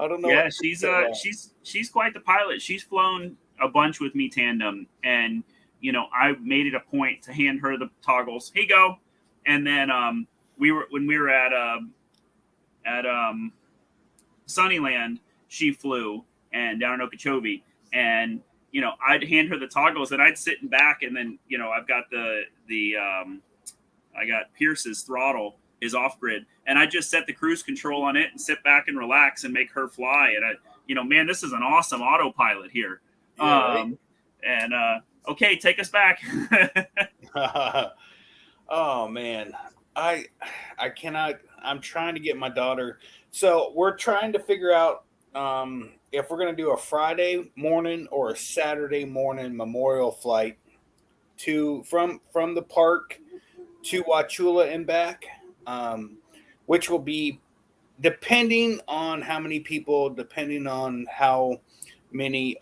don't know. Yeah, she's quite the pilot. She's flown a bunch with me tandem, and I made it a point to hand her the toggles. Here you go. And then when we were at Sunnyland, she flew and down in Okeechobee, and I'd hand her the toggles, and I'd sit in back, and then I've got I got Pierce's throttle is off grid, and I just set the cruise control on it and sit back and relax and make her fly. And man, this is an awesome autopilot here. Yeah, And okay, take us back. Oh man, I cannot. I'm trying to get my daughter. So we're trying to figure out if we're going to do a Friday morning or a Saturday morning memorial flight from the park to Wauchula and back, which will be depending on how many people, depending on how many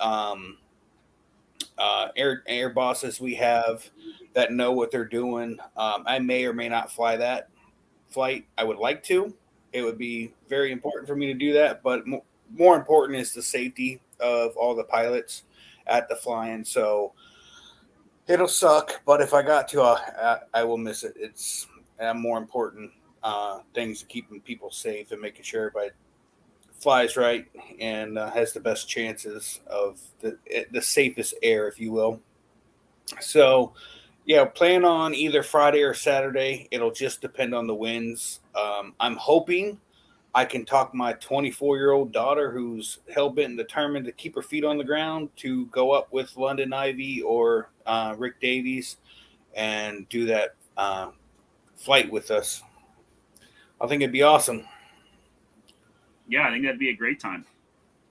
air bosses we have that know what they're doing. I may or may not fly that flight. I would like to. It would be very important for me to do that, but more important is the safety of all the pilots at the flying. So it'll suck, but if I got to, I will miss it. It's more important things to keeping people safe and making sure everybody flies right and has the best chances of the safest air, if you will. So, yeah, plan on either Friday or Saturday. It'll just depend on the winds. I'm hoping I can talk my 24-year-old daughter, who's hell-bent and determined to keep her feet on the ground, to go up with London Ivy or Rick Davies and do that flight with us. I think it'd be awesome. Yeah, I think that'd be a great time.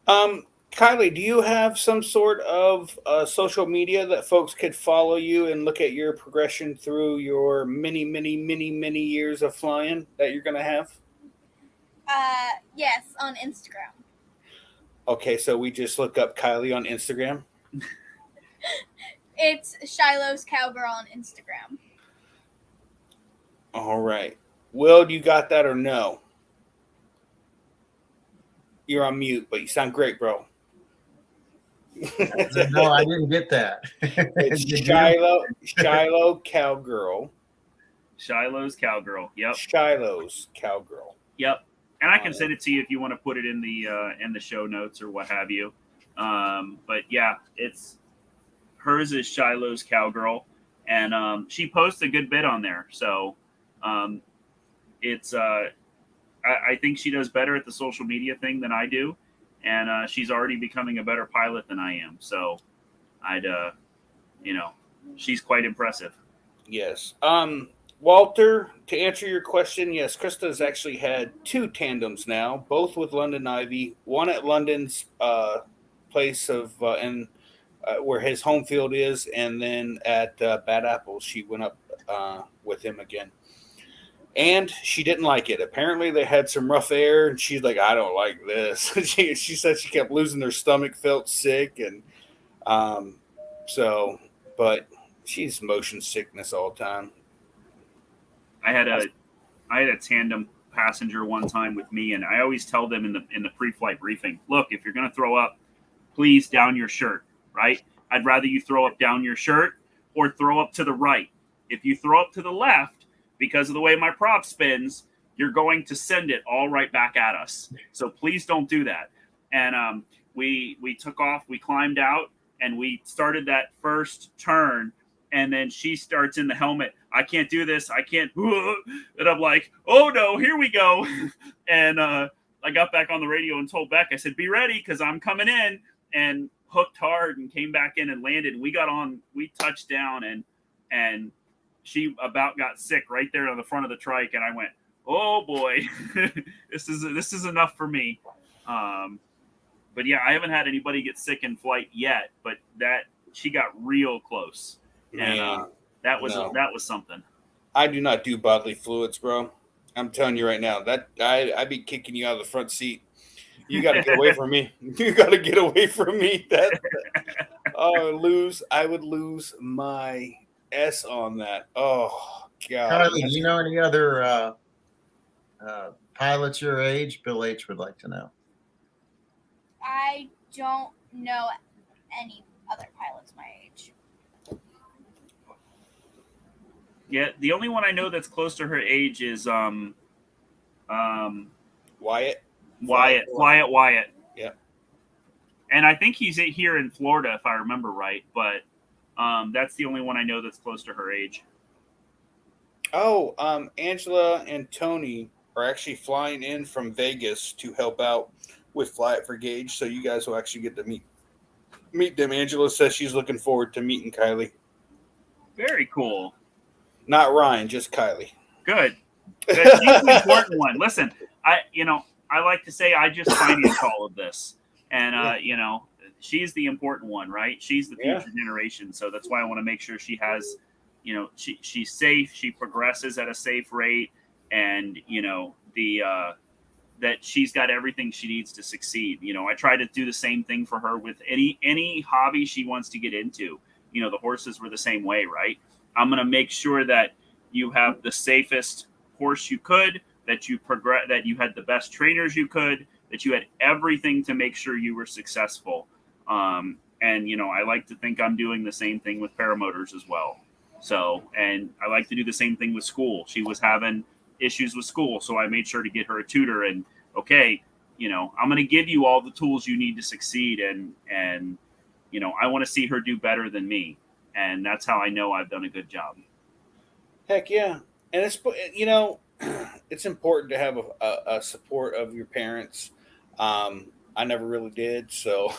Kiley, do you have some sort of social media that folks could follow you and look at your progression through your many, many, many, many years of flying that you're going to have? Yes, on Instagram. Okay, so we just look up Kiley on Instagram. It's Shiloh's Cowgirl on Instagram. All right. Will, you got that or no? You're on mute, but you sound great, bro. No, I didn't get that. It's Did you? Shiloh Cowgirl. Shiloh's Cowgirl. Yep. Shiloh's Cowgirl. Yep. And I can send it to you if you want to put it in the show notes or what have you. But yeah, hers is Shiloh's Cowgirl, and she posts a good bit on there. So I think she does better at the social media thing than I do, and she's already becoming a better pilot than I am. So she's quite impressive. Yes. Walter, to answer your question, yes, Krista's actually had 2 tandems now, both with London Ivy. One at London's place of where his home field is, and then at Bad Apples, she went up with him again. And she didn't like it. Apparently, they had some rough air, and she's like, "I don't like this." she said she kept losing her stomach, felt sick, and but she's motion sickness all the time. I had a tandem passenger one time with me, and I always tell them in the pre-flight briefing, look, if you're going to throw up, please down your shirt, right? I'd rather you throw up down your shirt or throw up to the right. If you throw up to the left, because of the way my prop spins, you're going to send it all right back at us. So please don't do that. And we took off, we climbed out, and we started that first turn. And then she starts in the helmet. I can't do this. I can't. And I'm like, oh no, here we go. And I got back on the radio and told Beck, I said, be ready because I'm coming in. And hooked hard and came back in and landed. We touched down and she about got sick right there on the front of the trike. And I went, oh boy, this is enough for me. But yeah, I haven't had anybody get sick in flight yet, but that she got real close. And that was something. I do not do bodily fluids, bro. I'm telling you right now that I'd be kicking you out of the front seat. You got to get away from me. You got to get away from me. I would lose my S on that. Oh God. Kiley, do you know any other pilots your age? Bill H would like to know. I don't know any other pilots my age. Yeah, the only one I know that's close to her age is Wyatt. Wyatt. Yep. And I think he's here in Florida, if I remember right. But that's the only one I know that's close to her age. Oh, Angela and Tony are actually flying in from Vegas to help out with Fly It for Gage, so you guys will actually get to meet them. Angela says she's looking forward to meeting Kiley. Very cool. Not Ryan, just Kiley. Good. She's the important one. Listen, I like to say I just finance all of this, and she's the important one, right? She's the future generation, so that's why I want to make sure she has, she's safe, she progresses at a safe rate, and that she's got everything she needs to succeed. I try to do the same thing for her with any hobby she wants to get into. The horses were the same way, right? I'm going to make sure that you have the safest horse you could, that you progress, that you had the best trainers you could, that you had everything to make sure you were successful. And I like to think I'm doing the same thing with Paramotors as well. So, and I like to do the same thing with school. She was having issues with school, so I made sure to get her a tutor. And okay, I'm going to give you all the tools you need to succeed, and I want to see her do better than me, and that's how I know I've done a good job. Heck yeah, and it's it's important to have a support of your parents. I never really did, so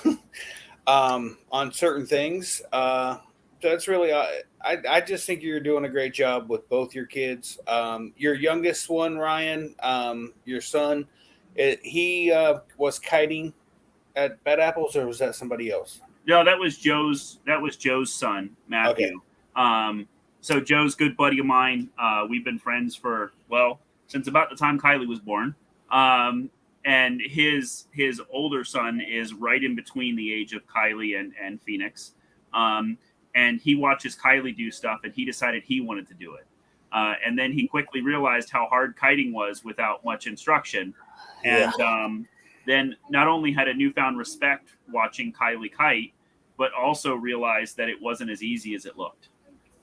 on certain things, that's really I just think you're doing a great job with both your kids. Your youngest one, Ryan, your son, he was kiting at Bad Apples, or was that somebody else? No, that was Joe's son, Matthew. Okay. So Joe's a good buddy of mine. We've been friends since about the time Kiley was born. And his older son is right in between the age of Kiley and Phoenix. And he watches Kiley do stuff, and he decided he wanted to do it. And then he quickly realized how hard kiting was without much instruction. And then not only had a newfound respect watching Kiley kite, but also realized that it wasn't as easy as it looked.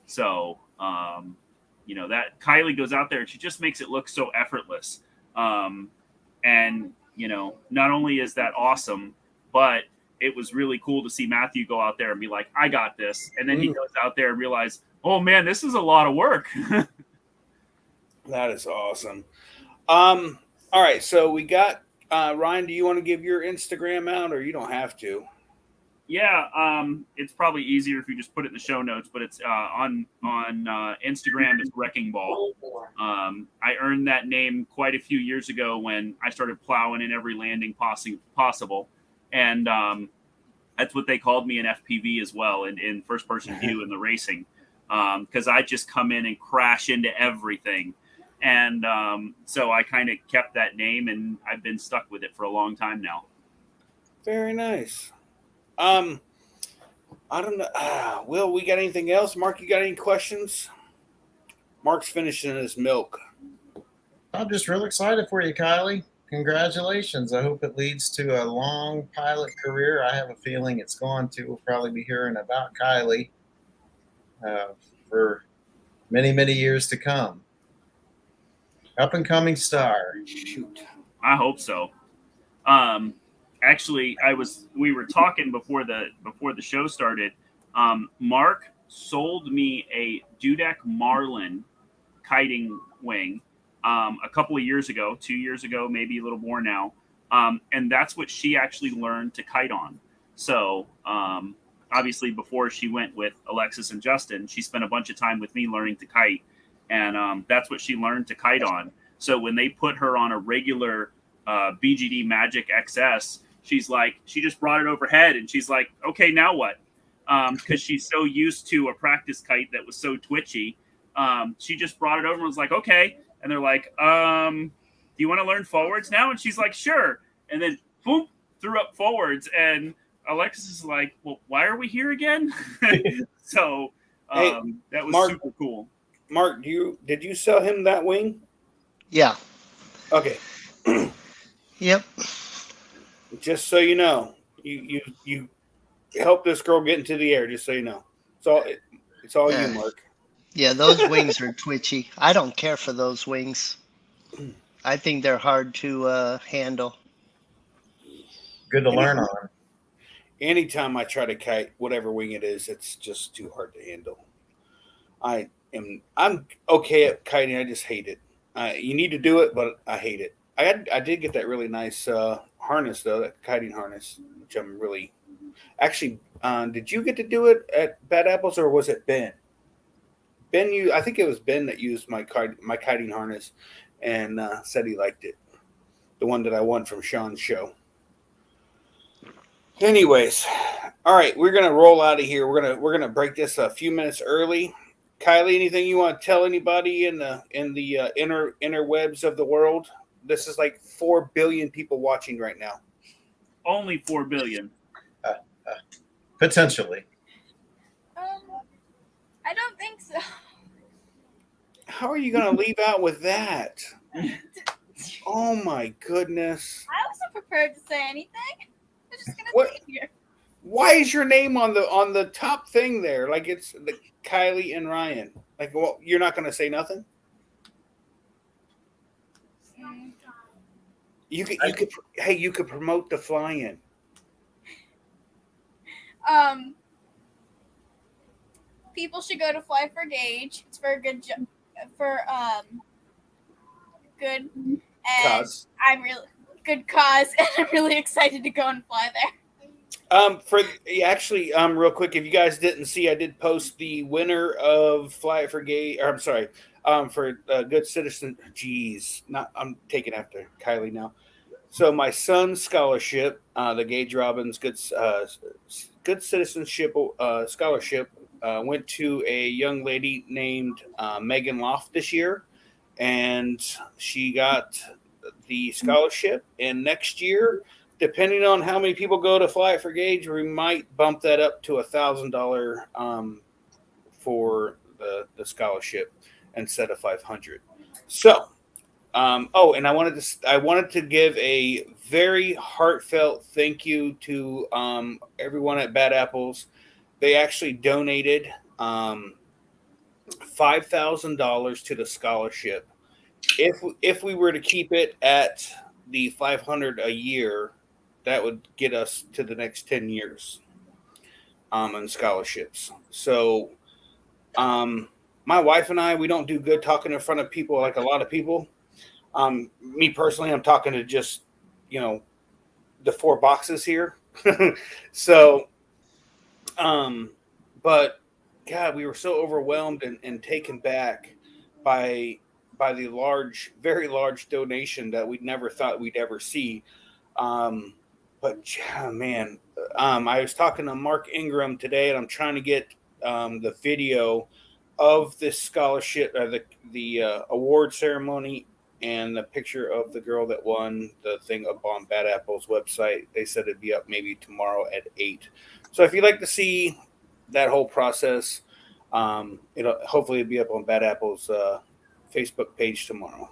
So, that Kiley goes out there and she just makes it look so effortless. And not only is that awesome, but it was really cool to see Matthew go out there and be like, I got this. And then he goes out there and realize, oh man, this is a lot of work. That is awesome. All right. So we got, Ryan, do you want to give your Instagram out, or you don't have to? Yeah. It's probably easier if you just put it in the show notes, but it's, on Instagram, it's Wrecking Ball. I earned that name quite a few years ago when I started plowing in every landing possible. And that's what they called me in FPV as well, in first-person view in the racing, because I just come in and crash into everything. And so I kind of kept that name, and I've been stuck with it for a long time now. Very nice. I don't know. Will, we got anything else? Mark, you got any questions? Mark's finishing his milk. I'm just real excited for you, Kiley. Congratulations. I hope it leads to a long pilot career. I have a feeling it's going to. We'll probably be hearing about Kiley for many, many years to come. Up and coming star. Shoot. I hope so. Actually, we were talking before the show started. Mark sold me a Dudek Marlin kiting wing a couple of years ago, 2 years ago, maybe a little more now. And that's what she actually learned to kite on. So obviously before she went with Alexis and Justin, she spent a bunch of time with me learning to kite. And that's what she learned to kite on. So when they put her on a regular BGD Magic XS, she just brought it overhead, and she's like, okay, now what? Because she's so used to a practice kite that was so twitchy. She just brought it over and was like, okay. And they're like, do you want to learn forwards now? And she's like, sure. And then boom, threw up forwards. And Alexis is like, well, why are we here again? So that was Mark, super cool. Mark, did you sell him that wing? Yeah. Okay. Yep. Just so you know, you helped this girl get into the air. Just so you know, it's all you, Mark. Yeah, those wings are twitchy. I don't care for those wings. I think they're hard to handle. Good to learn on. Anytime I try to kite, whatever wing it is, it's just too hard to handle. I'm okay at kiting. I just hate it. You need to do it, but I hate it. I did get that really nice harness though, that kiting harness, which I'm really actually. Did you get to do it at Bad Apples or was it Ben? I think it was Ben that used my kiting harness and said he liked it. The one that I won from Sean's show. Anyways, all right, we're gonna roll out of here. We're gonna break this a few minutes early. Kylie, anything you want to tell anybody in the interwebs of the world? This is like 4 billion people watching right now. Only 4 billion. Potentially. I don't think so. How are you gonna leave out with that? Oh my goodness! I wasn't prepared to say anything. I'm just gonna What? sit here. Why is your name on the top thing there? Like it's the Kylie and Ryan. Like, well, you're not gonna say nothing. You could promote the fly-in. People should go to Fly for Gauge. It's for a good good and Cause. I'm really good cause, and I'm really excited to go and fly there. Real quick, if you guys didn't see, I did post the winner of Fly for Gay, or I'm sorry, for Good Citizen. Geez, I'm taking after Kylie now. So my son's scholarship, the Gage Robbins Good Citizenship Scholarship, went to a young lady named Megan Loft this year, and she got the scholarship. And next year, depending on how many people go to Fly for Gauge, we might bump that up to $1,000 for the scholarship instead of $500. So, and I wanted to give a very heartfelt thank you to everyone at Bad Apples. They actually donated $5,000 to the scholarship. If we were to keep it at the $500 a year, that would get us to the next 10 years on scholarships. So my wife and I, we don't do good talking in front of people like a lot of people. Me personally, I'm talking to just, the 4 boxes here. So, but God, we were so overwhelmed and taken back by the very large donation that we never thought we'd ever see. But man, I was talking to Mark Ingram today, and I'm trying to get the video of this scholarship, the award ceremony, and the picture of the girl that won the thing up on Bad Apple's website. They said it'd be up maybe tomorrow at 8. So if you'd like to see that whole process, hopefully it'll be up on Bad Apple's Facebook page tomorrow.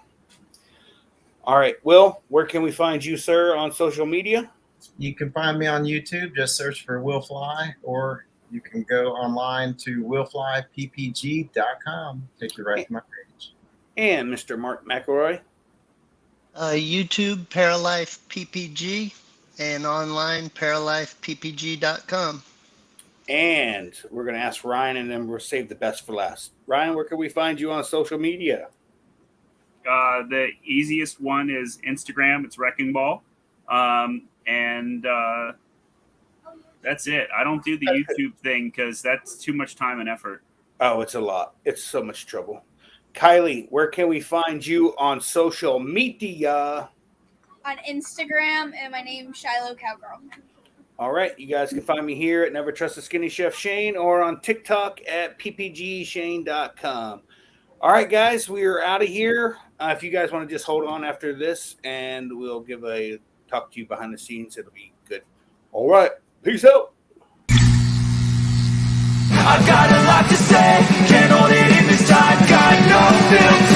All right, Will, where can we find you, sir, on social media? You can find me on YouTube. Just search for Will Fly, or you can go online to willflyppg.com. Take you right to my page. And Mr. Mark McElroy. YouTube, Paralife PPG, and online, paralifeppg.com. And we're going to ask Ryan, and then we'll save the best for last. Ryan, where can we find you on social media? The easiest one is Instagram. It's Wrecking Ball. And that's it. I don't do the YouTube thing because that's too much time and effort. Oh, it's a lot. It's so much trouble. Kylie, where can we find you on social media? On Instagram, and my name's Shiloh Cowgirl. All right. You guys can find me here at Never Trust a Skinny Chef Shane, or on TikTok at ppgshane.com. All right, guys, we are out of here. If you guys want to just hold on after this, and we'll talk to you behind the scenes. It'll be good. All right. Peace out. I've got a lot to say, can't hold it in this time, got no filter.